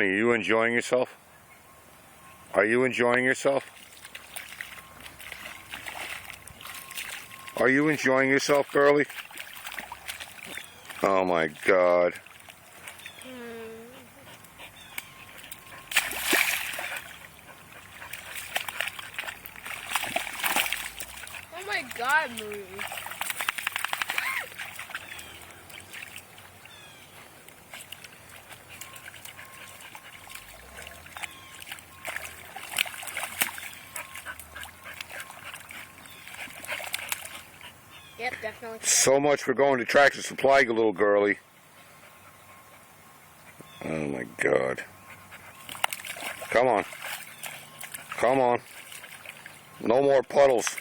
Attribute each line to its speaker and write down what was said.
Speaker 1: Honey, are you enjoying yourself? Are you enjoying yourself? Are you enjoying yourself, girlie? Oh my God.
Speaker 2: Oh my God, Marie. Yep, definitely.
Speaker 1: So much for going to Tractor Supply, you little girlie. Oh my God. Come on. Come on. No more puddles.